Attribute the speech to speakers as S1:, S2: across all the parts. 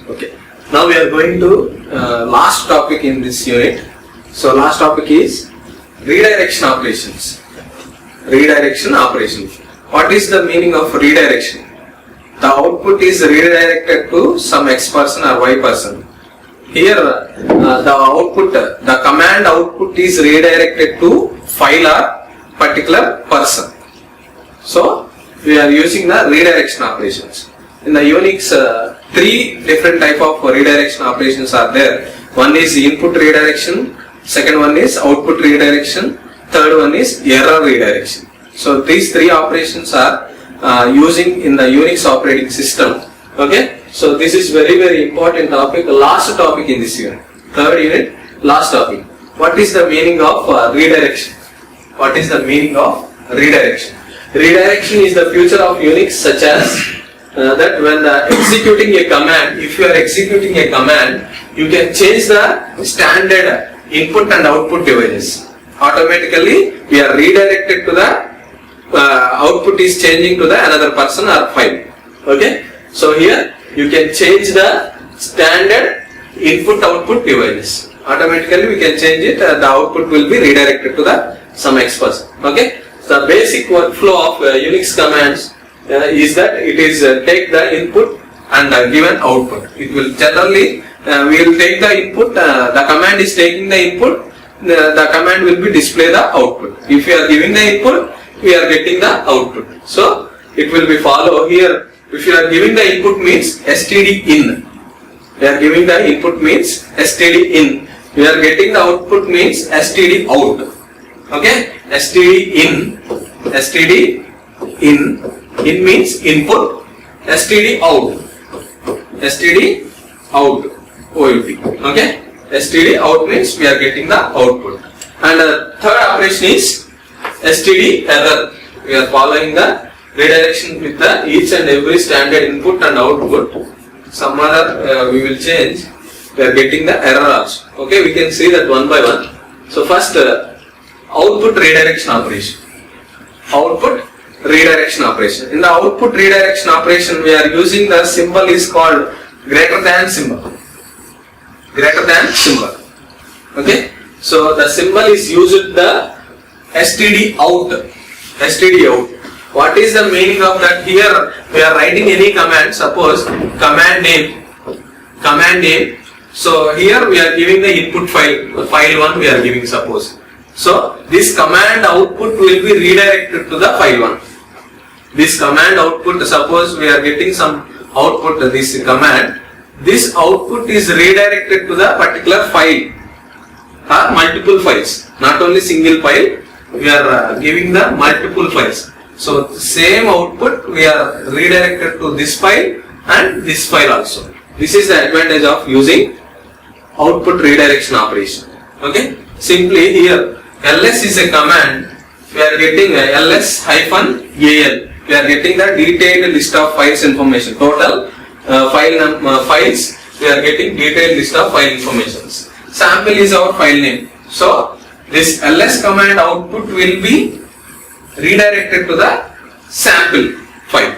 S1: Okay. Now we are going to last topic in this unit. So last topic is redirection operations. Redirection operations. What is the meaning of redirection? The output is redirected to some X person or Y person. Here the command output is redirected to file or particular person. So we are using the redirection operations. In the Unix, three different type of redirection operations are there. One is input redirection, second one is output redirection, third one is error redirection. So these three operations are using in the Unix operating system. Okay. So this is very important topic, last topic in this unit. Third unit, last topic. What is the meaning of redirection? What is the meaning of redirection? Redirection is the future of Unix, such as that when executing a command, if you are executing a command, you can change the standard input and output devices. Automatically, we are redirected to the output is changing to the another person or file. Okay. So here you can change the standard input output devices. Automatically we can change it. The output will be redirected to the some X person. Okay. The basic workflow of Unix commands is that it is take the input and given output. It will generally we will take the input. The command is taking the input. The command will be display the output. If you are giving the input, we are getting the output. So it will be follow here. If you are giving the input means std in. We are giving the input means std in. We are getting the output means std out. Okay, std in. Std in means input. Std out. Std out. OUT. Okay, std out means we are getting the output. And third operation is std error. We are following the redirection with the each and every standard input and output. Some other we will change. We are getting the error also. Okay, we can see that one by one. So first output redirection operation. Output redirection operation. In the output redirection operation, we are using the symbol is called greater than symbol. Greater than symbol. Okay. So the symbol is used the std out. Std out. What is the meaning of that? Here we are writing any command. Suppose command name. So here we are giving the input file. File 1 we are giving, suppose. So this command output will be redirected to the file 1. This command output, suppose we are getting some output, this command. This output is redirected to the particular file or multiple files. Not only single file, we are giving the multiple files. So same output we are redirected to this file and this file also. This is the advantage of using output redirection operation. Okay. Simply here ls is a command. We are getting ls-al. We are getting the detailed list of files information. Total files. We are getting detailed list of file informations. Sample is our file name. So this ls command output will be redirected to the sample file.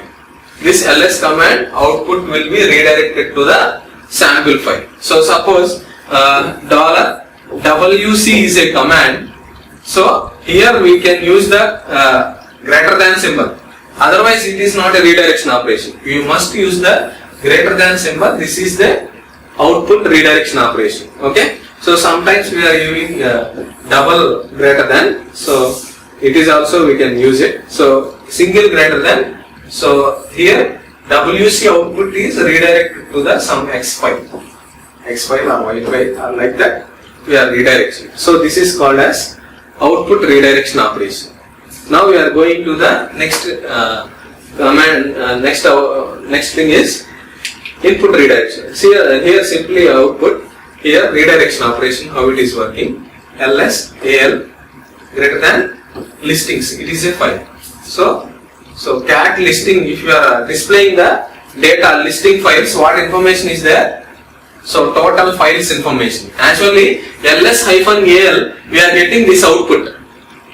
S1: This ls command output will be redirected to the sample file. So suppose $wc is a command. So here we can use the greater than symbol. Otherwise it is not a redirection operation. You must use the greater than symbol. This is the output redirection operation. Okay. So sometimes we are using double greater than. So it is also we can use it. So single greater than. So here WC output is redirected to the some X file. X file or Y file or like that we are redirecting. So this is called as output redirection operation. Now we are going to the next command. Next thing is input redirection. See here simply output. Here redirection operation, how it is working. ls-al greater than listings. It is a file. So cat listing, if you are displaying the data listing files, what information is there? So total files information. Actually ls-al we are getting this output.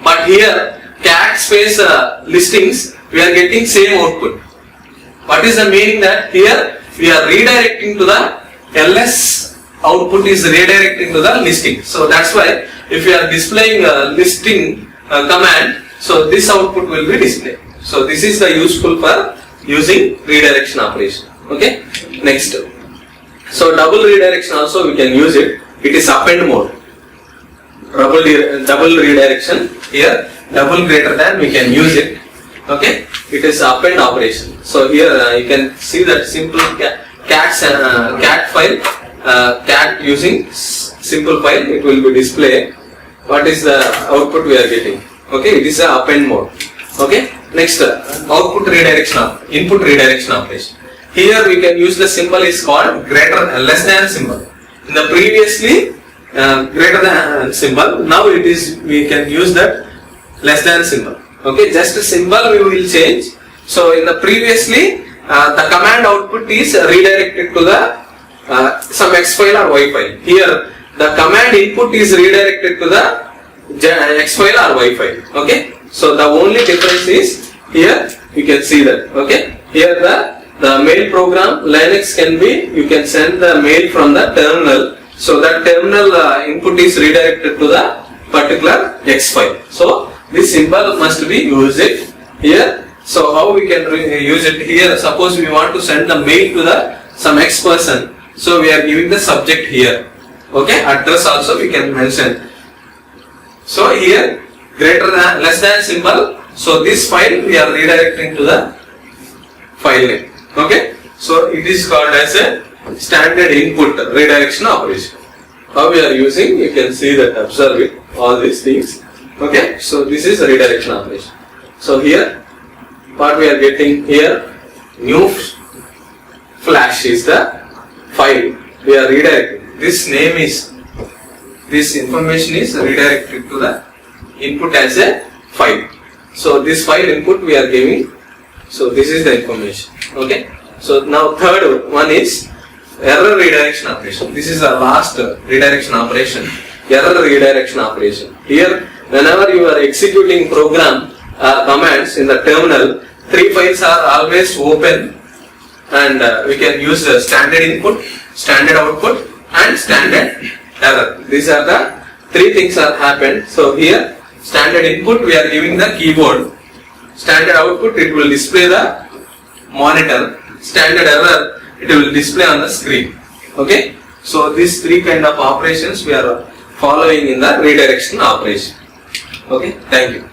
S1: But here cat space listings we are getting same output. What is the meaning that here we are redirecting to the ls output is redirecting to the listing. So that's why if you are displaying a listing command, so this output will be displayed. So this is the useful for using redirection operation. Okay. Next. So double redirection also we can use it. It is append mode. Double redirection here. Double greater than we can use it. Okay. It is append operation. So here you can see that simple cat file. Cat using simple file, it will be displayed. What is the output we are getting? Okay, it is a append mode. Okay, next output redirection, input redirection operation. Here we can use the symbol is called less than symbol. In the previously greater than symbol, now it is we can use that less than symbol. Okay, just a symbol we will change. So in the previously the command output is redirected to the some X file or Y file. Here the command input is redirected to the X file or Y file. Okay. So the only difference is here you can see that. Okay. Here the mail program Linux can be, you can send the mail from the terminal. So that terminal input is redirected to the particular X file. So this symbol must be used here. So how we can use it here? Suppose we want to send the mail to the some X person. So we are giving the subject here. Okay, address also we can mention. So here greater than less than symbol. So this file we are redirecting to the file name. Okay, so it is called as a standard input redirection operation. How we are using, you can see that, observe it, all these things. Okay, so this is a redirection operation. So here what we are getting here, new flash is the file we are redirecting. This name is, this information is redirected to the input as a file. So this file input we are giving. So this is the information. Okay. So now third one is error redirection operation. This is the last redirection operation. Error redirection operation. Here whenever you are executing program commands in the terminal, three files are always open. And we can use the standard input, standard output and standard error. These are the three things are happened. So here standard input we are giving the keyboard, standard output it will display the monitor, standard error it will display on the screen. Okay. So these three kind of operations we are following in the redirection operation. Okay. Thank you.